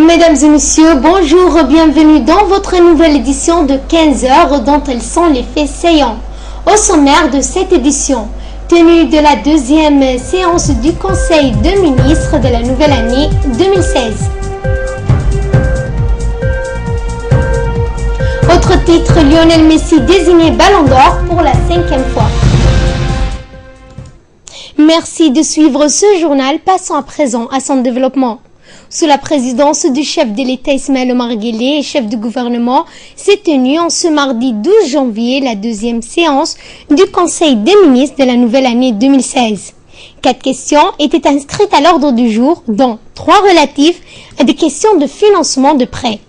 Mesdames et messieurs, bonjour, bienvenue dans votre nouvelle édition de 15h dont elles sont les faits saillants. Au sommaire de cette édition, tenue de la deuxième séance du Conseil de ministres de la nouvelle année 2016. Autre titre, Lionel Messi désigné Ballon d'Or pour la 5e fois. Merci de suivre ce journal, passons à présent à son développement. Sous la présidence du chef de l'État Ismaël Omar Guelleh et chef du gouvernement, s'est tenue en ce mardi 12 janvier la deuxième séance du Conseil des ministres de la nouvelle année 2016. 4 questions étaient inscrites à l'ordre du jour, dont 3 relatives à des questions de financement de prêts.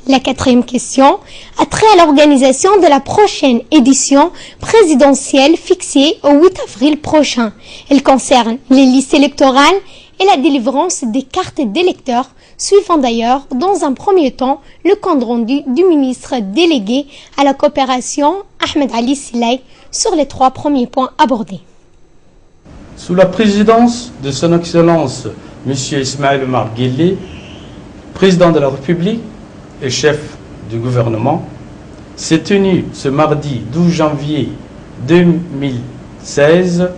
La 4e question a trait à l'organisation de la prochaine édition présidentielle fixée au 8 avril prochain. Elle concerne les listes électorales et la délivrance des cartes d'électeurs, suivant d'ailleurs dans un premier temps le compte rendu du ministre délégué à la coopération Ahmed Ali Silay sur les 3 premiers points abordés. Sous la présidence de son Excellence M. Ismaël Omar Guelleh, président de la République et chef du gouvernement, s'est tenu ce mardi 12 janvier 2016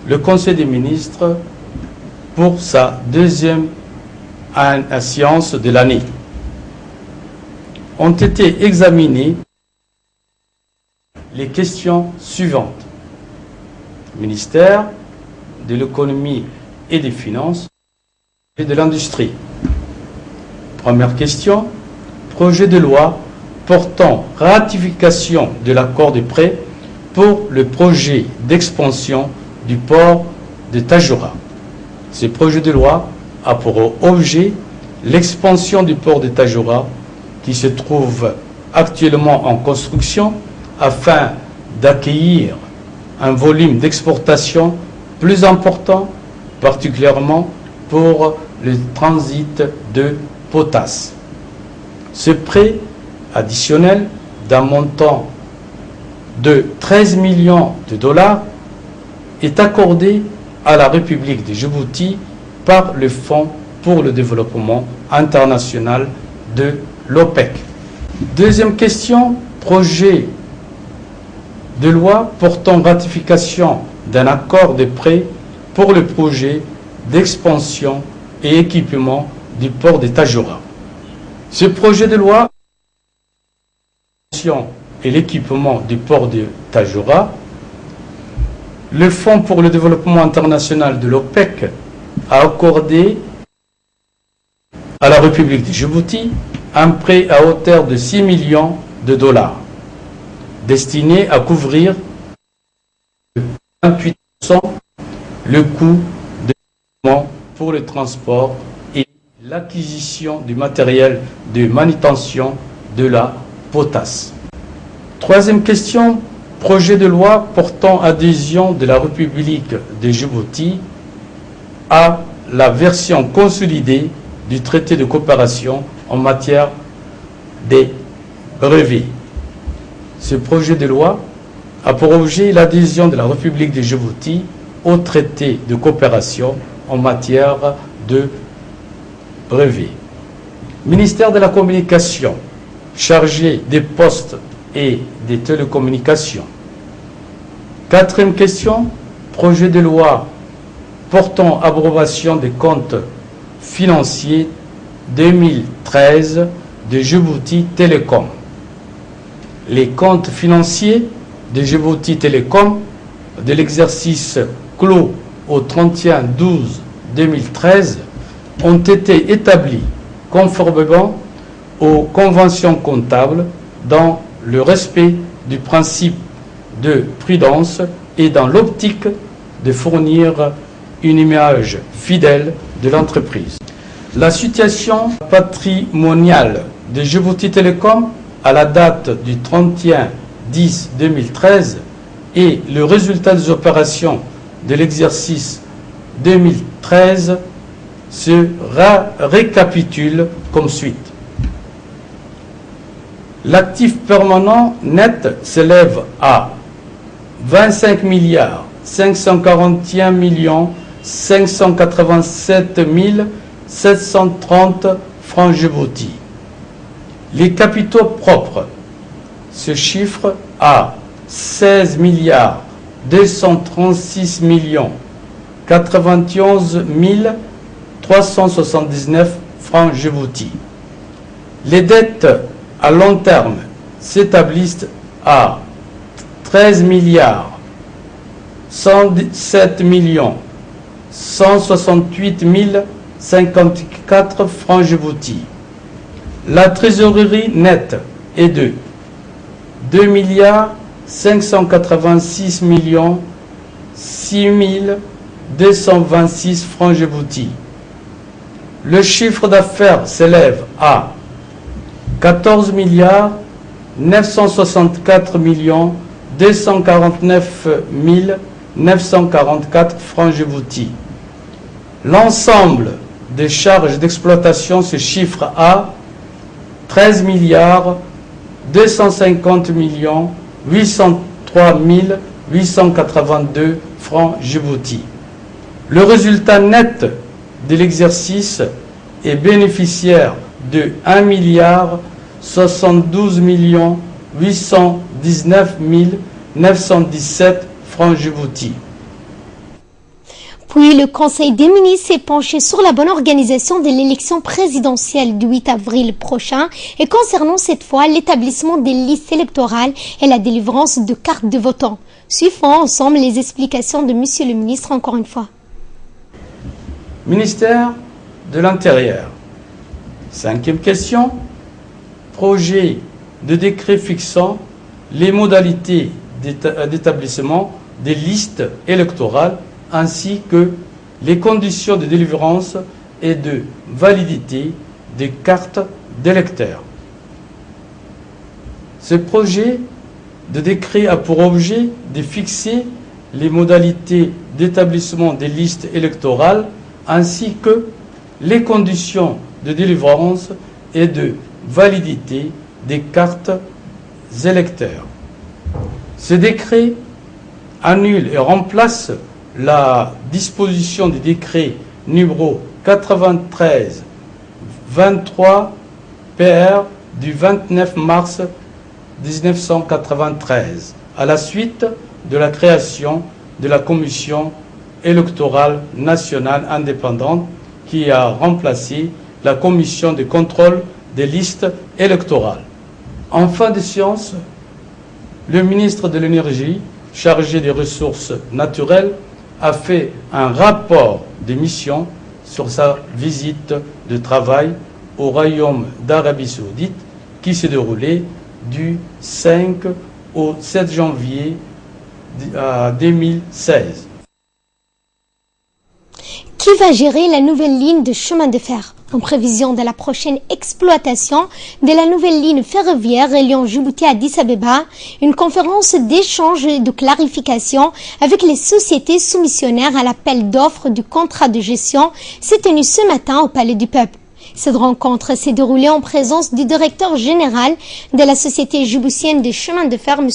le Conseil des ministres pour sa deuxième séance de l'année. Ont été examinées les questions suivantes. Ministère de l'économie et des finances et de l'industrie. Première question, projet de loi portant ratification de l'accord de prêt pour le projet d'expansion du port de Tadjoura. Ce projet de loi a pour objet l'expansion du port de Tadjoura qui se trouve actuellement en construction afin d'accueillir un volume d'exportation plus important, particulièrement pour le transit de potasse. Ce prêt additionnel d'un montant de 13 millions de dollars est accordé à la République de Djibouti par le Fonds pour le développement international de l'OPEC. Deuxième question, projet de loi portant ratification d'un accord de prêt pour le projet d'expansion et équipement du port de Tadjoura. Ce projet de loi et l'équipement du port de Tadjoura, le Fonds pour le développement international de l'OPEC a accordé à la République de Djibouti un prêt à hauteur de 6 millions de dollars destiné à couvrir de 28% le coût de l'équipement pour le transport et l'acquisition du matériel de manutention de la potasse. Troisième question, projet de loi portant adhésion de la République de Djibouti à la version consolidée du traité de coopération en matière des brevets. Ce projet de loi a pour objet l'adhésion de la République de Djibouti au traité de coopération en matière de brevets. Ministère de la Communication, chargé des postes et des télécommunications. Quatrième question, projet de loi portant abrogation des comptes financiers 2013 de Djibouti Télécom. Les comptes financiers de Djibouti Télécom de l'exercice clos au 31/12/2013 ont été établis conformément aux conventions comptables dans le respect du principe de prudence et dans l'optique de fournir une image fidèle de l'entreprise. La situation patrimoniale de Djibouti Télécom à la date du 31/10/2013 et le résultat des opérations de l'exercice 2013 se récapitule comme suite. L'actif permanent net s'élève à 25 541 587 730 francs Djibouti. Les capitaux propres se chiffrent à 16 milliards 236 millions 91 379 francs Djibouti. Les dettes à long terme s'établissent à 13 milliards 117 millions 168 054 francs Djibouti. La trésorerie nette est de 2 milliards 586 millions 6 226 francs Djibouti. Le chiffre d'affaires s'élève à 14 milliards 964 millions 249 944 francs Djibouti. L'ensemble des charges d'exploitation se chiffre à 13 milliards 250 millions 803 882 francs Djibouti. Le résultat net de l'exercice est bénéficiaire de 1 milliard 72 millions 819 917 francs Djibouti. Puis le Conseil des ministres s'est penché sur la bonne organisation de l'élection présidentielle du 8 avril prochain et concernant cette fois l'établissement des listes électorales et la délivrance de cartes de votants. Suivons ensemble les explications de Monsieur le ministre encore une fois. Ministère de l'Intérieur. 5e question. Projet de décret fixant les modalités d'établissement des listes électorales ainsi que les conditions de délivrance et de validité des cartes d'électeurs. Ce projet de décret a pour objet de fixer les modalités d'établissement des listes électorales ainsi que les conditions de délivrance et de validité des cartes électeurs. Ce décret annule et remplace la disposition du décret numéro 93-23 PR du 29 mars 1993 à la suite de la création de la Commission électorale nationale indépendante qui a remplacé la Commission de contrôle des listes électorales. En fin de séance, le ministre de l'Énergie, chargé des ressources naturelles, a fait un rapport de mission sur sa visite de travail au Royaume d'Arabie Saoudite qui s'est déroulée du 5 au 7 janvier 2016. Qui va gérer la nouvelle ligne de chemin de fer? En prévision de la prochaine exploitation de la nouvelle ligne ferroviaire reliant Djibouti à Addis Abeba, une conférence d'échange et de clarification avec les sociétés soumissionnaires à l'appel d'offres du contrat de gestion s'est tenue ce matin au Palais du Peuple. Cette rencontre s'est déroulée en présence du directeur général de la Société djiboutienne des chemins de fer, M.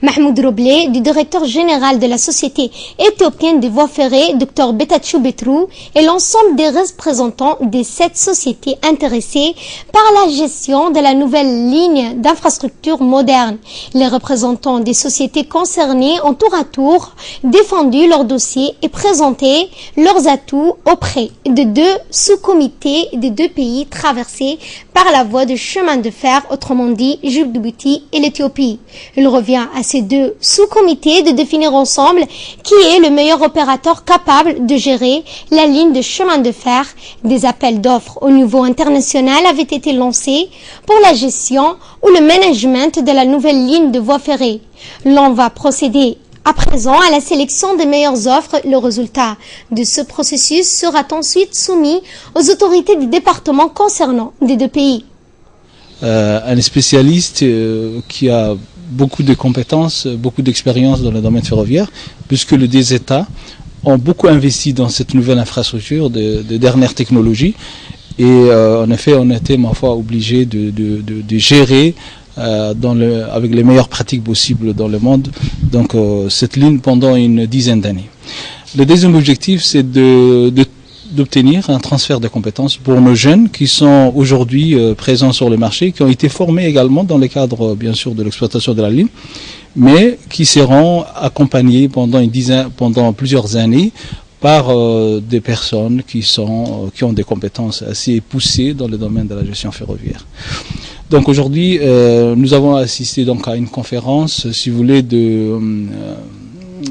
Mahmoud Roblé, du directeur général de la Société éthiopienne des voies ferrées, Dr Betachou Betrou, et l'ensemble des représentants des 7 sociétés intéressées par la gestion de la nouvelle ligne d'infrastructure moderne. Les représentants des sociétés concernées ont tour à tour défendu leur dossier et présenté leurs atouts auprès de 2 sous-comités des 2 pays traversés par la voie de chemin de fer, autrement dit Djibouti et l'Éthiopie. Il revient à ces 2 sous-comités de définir ensemble qui est le meilleur opérateur capable de gérer la ligne de chemin de fer. Des appels d'offres au niveau international avaient été lancés pour la gestion ou le management de la nouvelle ligne de voie ferrée. L'on va procéder à présent à la sélection des meilleures offres. Le résultat de ce processus sera ensuite soumis aux autorités du département concernant des 2 pays. Un spécialiste qui a beaucoup de compétences, beaucoup d'expérience dans le domaine ferroviaire, puisque les 2 États ont beaucoup investi dans cette nouvelle infrastructure de dernière technologie. Et en effet, on était, ma foi, obligé de gérer avec les meilleures pratiques possibles dans le monde, donc cette ligne pendant une dizaine d'années. Le deuxième objectif, c'est de d'obtenir un transfert de compétences pour nos jeunes qui sont aujourd'hui présents sur le marché, qui ont été formés également dans le cadre, bien sûr, de l'exploitation de la ligne, mais qui seront accompagnés pendant plusieurs années par des personnes qui ont des compétences assez poussées dans le domaine de la gestion ferroviaire. Donc aujourd'hui, nous avons assisté donc à une conférence, si vous voulez,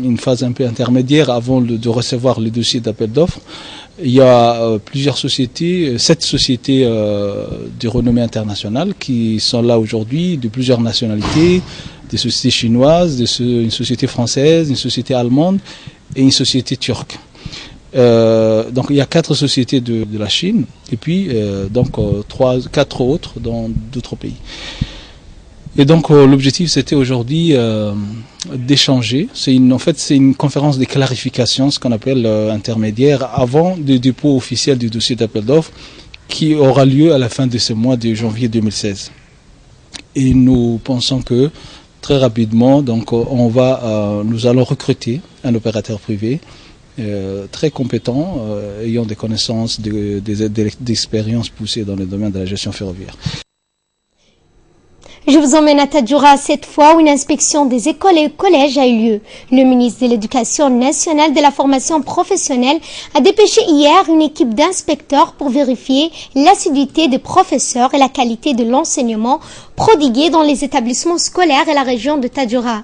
une phase un peu intermédiaire avant de recevoir les dossiers d'appel d'offres. Il y a plusieurs sociétés, 7 sociétés de renommée internationale qui sont là aujourd'hui, de plusieurs nationalités, des sociétés chinoises, une société française, une société allemande et une société turque. Donc il y a 4 sociétés de la Chine et puis 4 autres dans d'autres pays. Et donc l'objectif c'était aujourd'hui d'échanger. C'est une conférence de clarification, ce qu'on appelle intermédiaire, avant le dépôt officiel du dossier d'appel d'offres qui aura lieu à la fin de ce mois de janvier 2016. Et nous pensons que très rapidement, donc nous allons recruter un opérateur privé très compétent, ayant des connaissances, d'expériences poussées dans le domaine de la gestion ferroviaire. Je vous emmène à Tadjoura cette fois où une inspection des écoles et collèges a eu lieu. Le ministre de l'Éducation nationale de la formation professionnelle a dépêché hier une équipe d'inspecteurs pour vérifier l'assiduité des professeurs et la qualité de l'enseignement prodigué dans les établissements scolaires et la région de Tadjoura.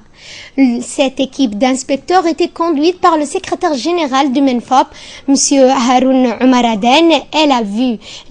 Cette équipe d'inspecteurs était conduite par le secrétaire général du MENFOP, M. Haroun Omaraden. Elle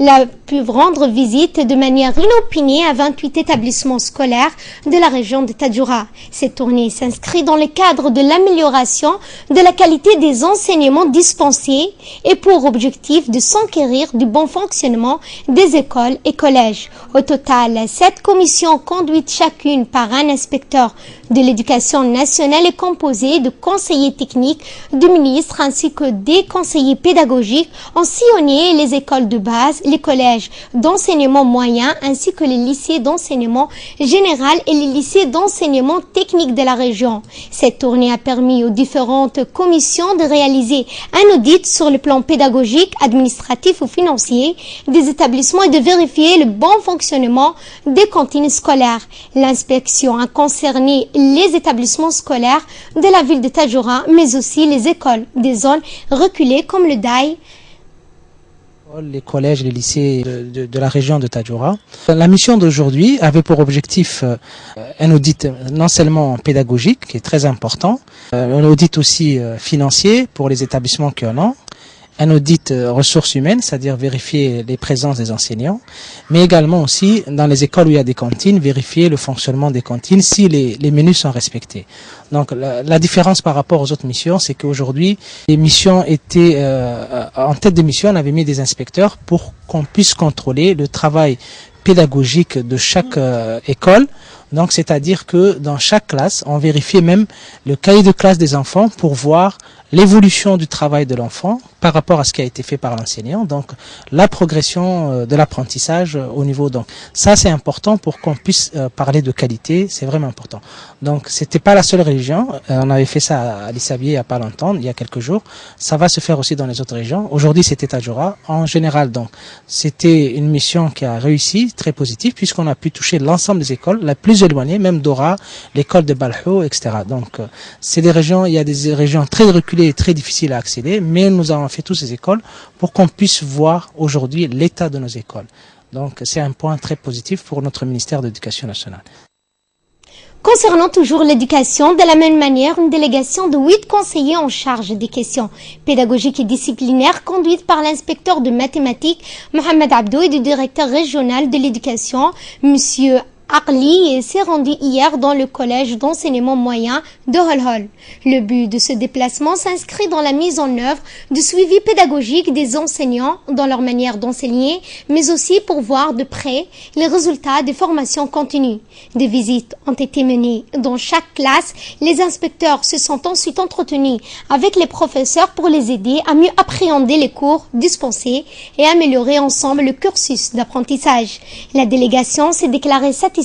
a pu rendre visite de manière inopinée à 28 établissements scolaires de la région de Tadjoura. Cette tournée s'inscrit dans le cadre de l'amélioration de la qualité des enseignements dispensés et pour objectif de s'enquérir du bon fonctionnement des écoles et collèges. Au total, 7 commissions conduites chacune par un inspecteur de l'éducation nationale est composée de conseillers techniques du ministre ainsi que des conseillers pédagogiques ont sillonné les écoles de base, les collèges d'enseignement moyen ainsi que les lycées d'enseignement général et les lycées d'enseignement technique de la région. Cette tournée a permis aux différentes commissions de réaliser un audit sur le plan pédagogique, administratif ou financier des établissements et de vérifier le bon fonctionnement des cantines scolaires. L'inspection a concerné les établissements scolaires de la ville de Tadjoura, mais aussi les écoles des zones reculées comme le DAI. Les collèges, les lycées de la région de Tadjoura. La mission d'aujourd'hui avait pour objectif un audit non seulement pédagogique, qui est très important, un audit aussi financier pour les établissements qui en ont, un audit ressources humaines, c'est-à-dire vérifier les présences des enseignants, mais également aussi dans les écoles où il y a des cantines, vérifier le fonctionnement des cantines si les menus sont respectés. Donc la différence par rapport aux autres missions, c'est qu'aujourd'hui, les missions étaient, en tête de mission, on avait mis des inspecteurs pour qu'on puisse contrôler le travail pédagogique de chaque école. Donc c'est-à-dire que dans chaque classe, on vérifiait même le cahier de classe des enfants pour voir l'évolution du travail de l'enfant par rapport à ce qui a été fait par l'enseignant, donc la progression de l'apprentissage au niveau. Donc ça c'est important pour qu'on puisse parler de qualité, c'est vraiment important. Donc c'était pas la seule région, on avait fait ça à Lissabié il y a pas longtemps, il y a quelques jours. Ça va se faire aussi dans les autres régions. Aujourd'hui c'était Tadjoura. En général donc c'était une mission qui a réussi, très positive, puisqu'on a pu toucher l'ensemble des écoles, la plus éloignées, même Dora, l'école de Balhou, etc. Donc c'est des régions, il y a des régions très reculées et très difficiles à accéder, mais nous avons fait toutes ces écoles pour qu'on puisse voir aujourd'hui l'état de nos écoles. Donc c'est un point très positif pour notre ministère de l'Éducation nationale. Concernant toujours l'éducation, de la même manière, une délégation de 8 conseillers en charge des questions pédagogiques et disciplinaires conduite par l'inspecteur de mathématiques Mohamed Abdou et du directeur régional de l'éducation, Monsieur Arli, s'est rendu hier dans le collège d'enseignement moyen de Holhol. Le but de ce déplacement s'inscrit dans la mise en œuvre du suivi pédagogique des enseignants dans leur manière d'enseigner, mais aussi pour voir de près les résultats des formations continues. Des visites ont été menées dans chaque classe. Les inspecteurs se sont ensuite entretenus avec les professeurs pour les aider à mieux appréhender les cours dispensés et améliorer ensemble le cursus d'apprentissage. La délégation s'est déclarée satisfaite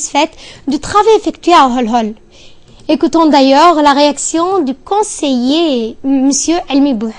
du travail effectué à Holhol. Écoutons d'ailleurs la réaction du conseiller M. Elmibouh.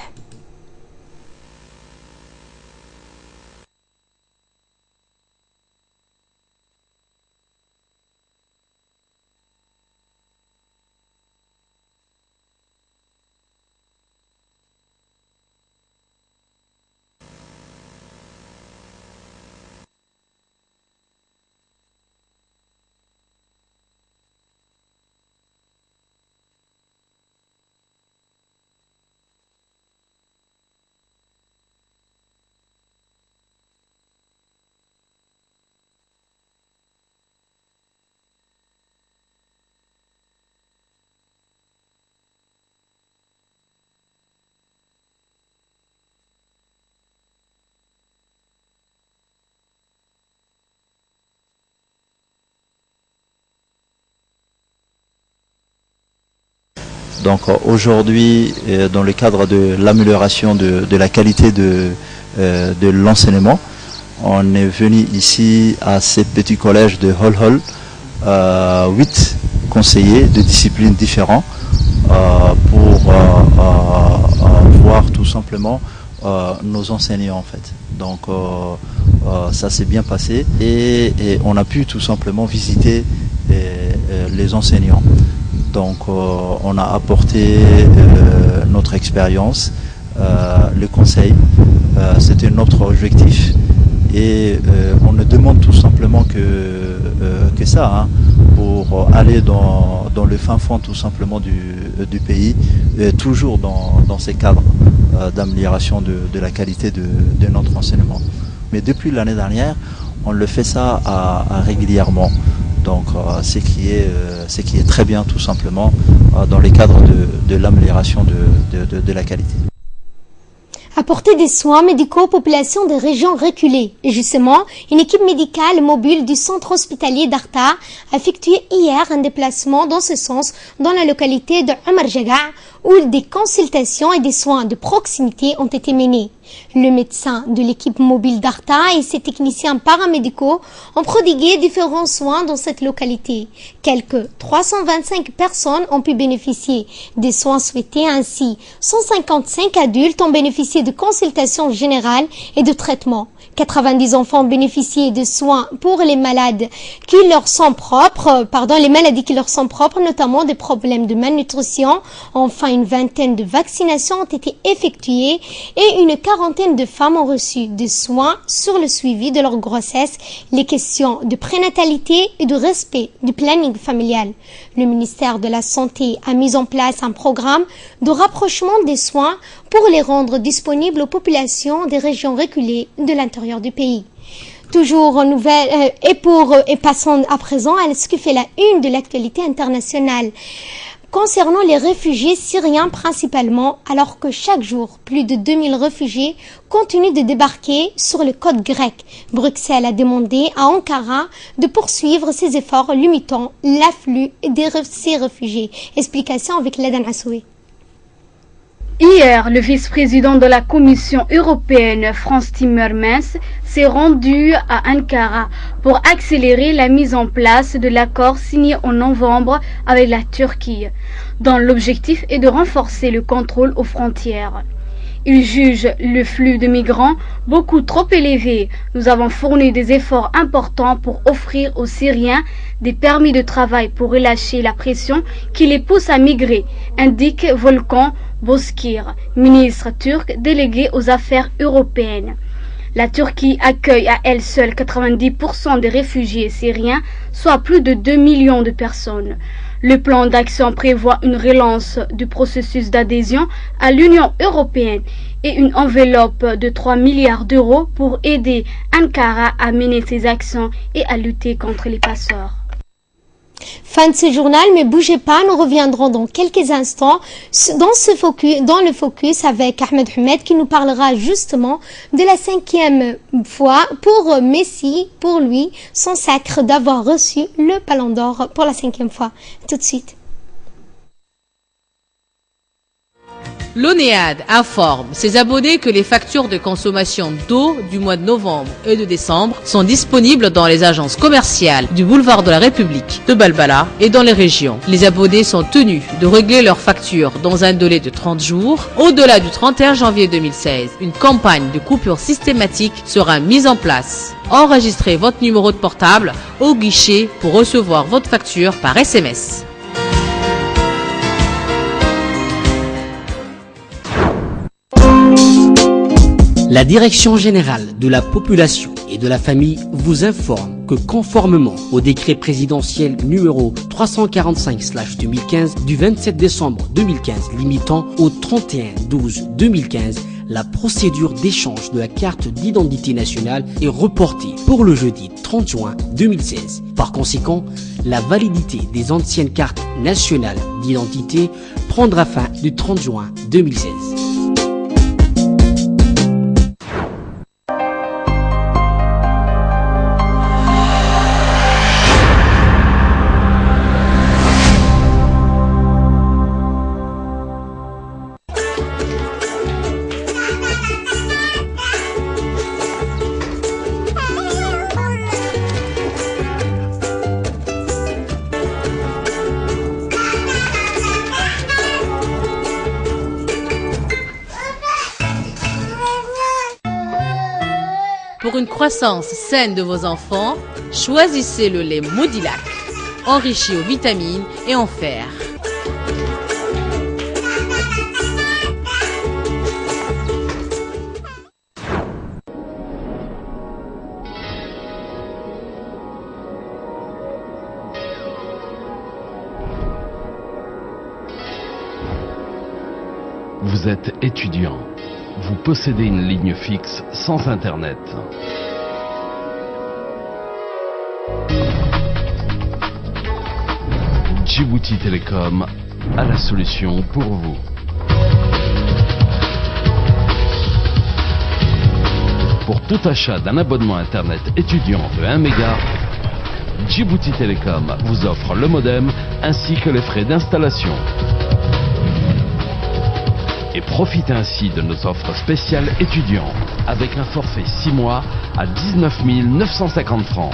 Donc aujourd'hui, dans le cadre de l'amélioration de la qualité de l'enseignement, on est venu ici à ce petit collège de Hol, 8 conseillers de disciplines différents pour voir tout simplement nos enseignants en fait. Donc ça s'est bien passé et on a pu tout simplement visiter les enseignants. Donc on a apporté notre expérience, le conseil, c'était notre objectif. Et on ne demande tout simplement que ça, hein, pour aller dans le fin fond tout simplement du pays, toujours dans ces cadres d'amélioration de la qualité de notre enseignement. Mais depuis l'année dernière, on le fait ça régulièrement. Donc ce qui est très bien tout simplement dans les cadres de l'amélioration de la qualité. Apporter des soins médicaux aux populations des régions reculées. Et justement, une équipe médicale mobile du centre hospitalier d'Arta a effectué hier un déplacement dans ce sens dans la localité de Omar Jaga, où des consultations et des soins de proximité ont été menés. Le médecin de l'équipe mobile d'Arta et ses techniciens paramédicaux ont prodigué différents soins dans cette localité. Quelques 325 personnes ont pu bénéficier des soins souhaités, ainsi 155 adultes ont bénéficié de consultations générales et de traitements. 90 enfants ont bénéficié de soins pour les malades qui leur sont propres, les maladies qui leur sont propres, notamment des problèmes de malnutrition. Enfin, une vingtaine de vaccinations ont été effectuées et une quarantaine de femmes ont reçu des soins sur le suivi de leur grossesse, les questions de prénatalité et de respect du planning familial. Le ministère de la Santé a mis en place un programme de rapprochement des soins pour les rendre disponibles aux populations des régions reculées de l'intérieur du pays. Toujours en nouvelle, et passons à présent à ce qui fait la une de l'actualité internationale. Concernant les réfugiés syriens principalement, alors que chaque jour, plus de 2000 réfugiés continuent de débarquer sur le côte grec. Bruxelles a demandé à Ankara de poursuivre ses efforts limitant l'afflux de ces réfugiés. Explication avec Ladan Assoui. Hier, le vice-président de la Commission européenne, Frans Timmermans, s'est rendu à Ankara pour accélérer la mise en place de l'accord signé en novembre avec la Turquie, dont l'objectif est de renforcer le contrôle aux frontières. Il juge le flux de migrants beaucoup trop élevé. Nous avons fourni des efforts importants pour offrir aux Syriens des permis de travail pour relâcher la pression qui les pousse à migrer, indique Volkan Bozkır, ministre turc délégué aux affaires européennes. La Turquie accueille à elle seule 90% des réfugiés syriens, soit plus de 2 millions de personnes. Le plan d'action prévoit une relance du processus d'adhésion à l'Union européenne et une enveloppe de 3 milliards d'euros pour aider Ankara à mener ses actions et à lutter contre les passeurs. Fin de ce journal, mais bougez pas, nous reviendrons dans quelques instants dans le focus avec Ahmed Humed qui nous parlera justement de la 5e fois pour Messi, pour lui, son sacre d'avoir reçu le Ballon d'Or pour la 5e fois. Tout de suite. L'ONEAD informe ses abonnés que les factures de consommation d'eau du mois de novembre et de décembre sont disponibles dans les agences commerciales du boulevard de la République, de Balbala et dans les régions. Les abonnés sont tenus de régler leurs factures dans un délai de 30 jours. Au-delà du 31 janvier 2016, une campagne de coupure systématique sera mise en place. Enregistrez votre numéro de portable au guichet pour recevoir votre facture par SMS. La Direction générale de la population et de la famille vous informe que conformément au décret présidentiel numéro 345/2015 du 27 décembre 2015 limitant au 31/12/2015 la procédure d'échange de la carte d'identité nationale est reportée pour le jeudi 30 juin 2016. Par conséquent, la validité des anciennes cartes nationales d'identité prendra fin le 30 juin 2016. Pour une croissance saine de vos enfants, choisissez le lait Modilac, enrichi aux vitamines et en fer. Vous êtes étudiant. Vous possédez une ligne fixe sans Internet. Djibouti Télécom a la solution pour vous. Pour tout achat d'un abonnement Internet étudiant de 1 méga, Djibouti Télécom vous offre le modem ainsi que les frais d'installation. Et profitez ainsi de nos offres spéciales étudiants avec un forfait 6 mois à 19 950 francs.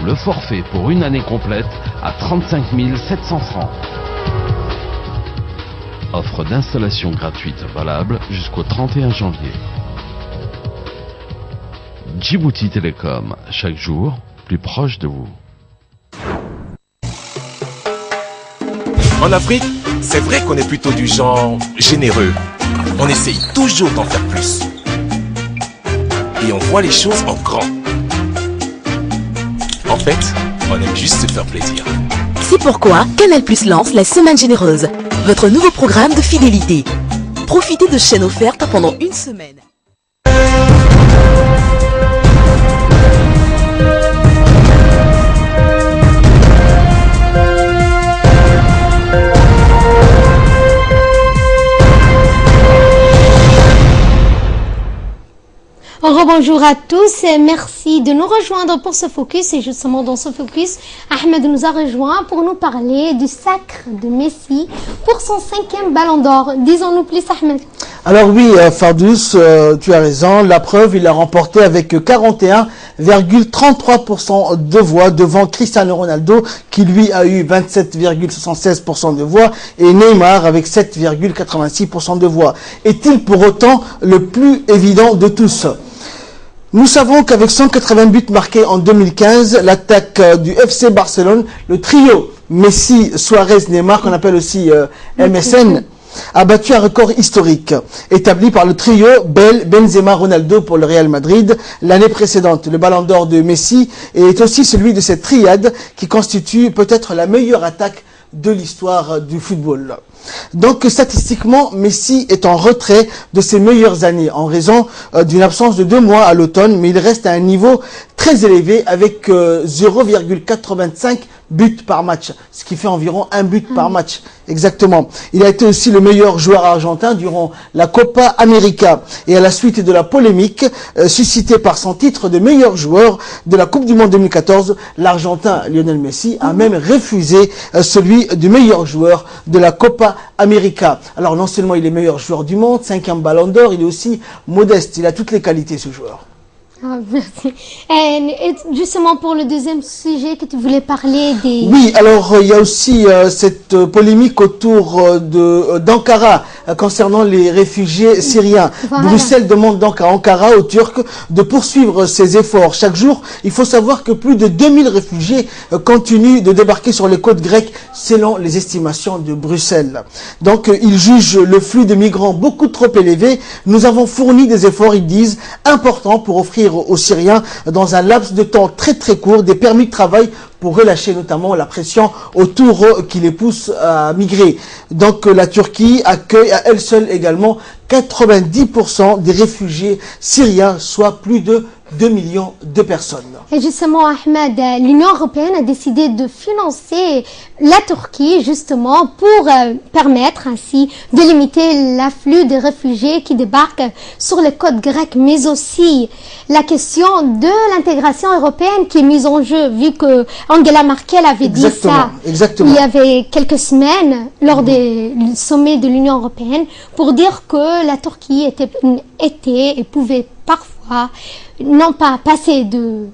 Le forfait pour une année complète à 35 700 francs. Offre d'installation gratuite valable jusqu'au 31 janvier. Djibouti Télécom, chaque jour plus proche de vous. En Afrique, c'est vrai qu'on est plutôt du genre généreux. On essaye toujours d'en faire plus. Et on voit les choses en grand. En fait, on aime juste se faire plaisir. C'est pourquoi Canal+ lance la Semaine Généreuse, votre nouveau programme de fidélité. Profitez de chaînes offertes pendant une semaine. Rebonjour à tous et merci de nous rejoindre pour ce focus. Et justement dans ce focus, Ahmed nous a rejoint pour nous parler du sacre de Messi pour son 5e ballon d'or. Disons-nous plus, Ahmed. Alors oui, Fardous, tu as raison. La preuve, il l'a remporté avec 41,33% de voix devant Cristiano Ronaldo qui lui a eu 27,76% de voix et Neymar avec 7,86% de voix. Est-il pour autant le plus évident de tous ? Nous savons qu'avec 180 buts marqués en 2015, l'attaque du FC Barcelone, le trio Messi, Suarez, Neymar, qu'on appelle aussi MSN, a battu un record historique établi par le trio Benzema, Ronaldo pour le Real Madrid l'année précédente. Le ballon d'or de Messi est aussi celui de cette triade qui constitue peut-être la meilleure attaque de l'histoire du football. Donc statistiquement, Messi est en retrait de ses meilleures années en raison d'une absence de 2 mois à l'automne, mais il reste à un niveau très élevé avec 0,85 buts par match, ce qui fait environ 1 but par match. Exactement. Il a été aussi le meilleur joueur argentin durant la Copa América. Et à la suite de la polémique suscitée par son titre de meilleur joueur de la Coupe du Monde 2014, l'Argentin Lionel Messi a même refusé celui du meilleur joueur de la Copa América. Alors non seulement il est meilleur joueur du monde, 5e ballon d'or, il est aussi modeste. Il a toutes les qualités, ce joueur. Ah, merci. Et justement pour le deuxième sujet que tu voulais parler des... Oui, alors il y a aussi cette polémique autour d'Ankara concernant les réfugiés syriens. Voilà. Bruxelles demande donc à Ankara, aux Turcs, de poursuivre ses efforts. Chaque jour, il faut savoir que plus de 2000 réfugiés continuent de débarquer sur les côtes grecques selon les estimations de Bruxelles. Donc ils jugent le flux de migrants beaucoup trop élevé. Nous avons fourni des efforts, ils disent, importants pour offrir aux Syriens, dans un laps de temps très très court, des permis de travail pour relâcher notamment la pression autour qui les pousse à migrer. Donc la Turquie accueille à elle seule également 90% des réfugiés syriens, soit plus de 2 millions de personnes. Et justement, Ahmed, l'Union européenne a décidé de financer la Turquie justement pour permettre ainsi de limiter l'afflux des réfugiés qui débarquent sur les côtes grecques, mais aussi la question de l'intégration européenne qui est mise en jeu, vu que Angela Merkel avait dit ça il y avait quelques semaines lors des sommets de l'Union européenne pour dire que la Turquie était et pouvait parfois non pas passer de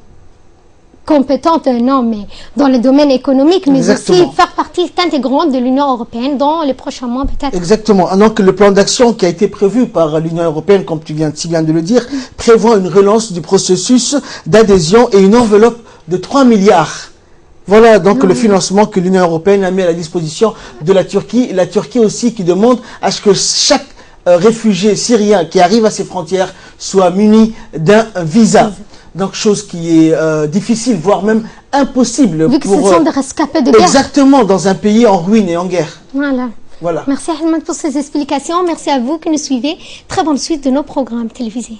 compétente, non, mais dans le domaine économique, mais aussi faire partie intégrante de l'Union européenne dans les prochains mois peut-être. Exactement. Donc le plan d'action qui a été prévu par l'Union européenne, comme tu viens si bien de le dire, prévoit une relance du processus d'adhésion et une enveloppe de 3 milliards. Voilà donc le financement que l'Union européenne a mis à la disposition de la Turquie. La Turquie aussi qui demande à ce que chaque réfugié syrien qui arrive à ses frontières soit muni d'un visa. Donc chose qui est difficile, voire même impossible. Vu que ce sont des rescapés de guerre. Exactement, dans un pays en ruine et en guerre. Voilà. Merci Ahmed pour ces explications. Merci à vous qui nous suivez. Très bonne suite de nos programmes télévisés.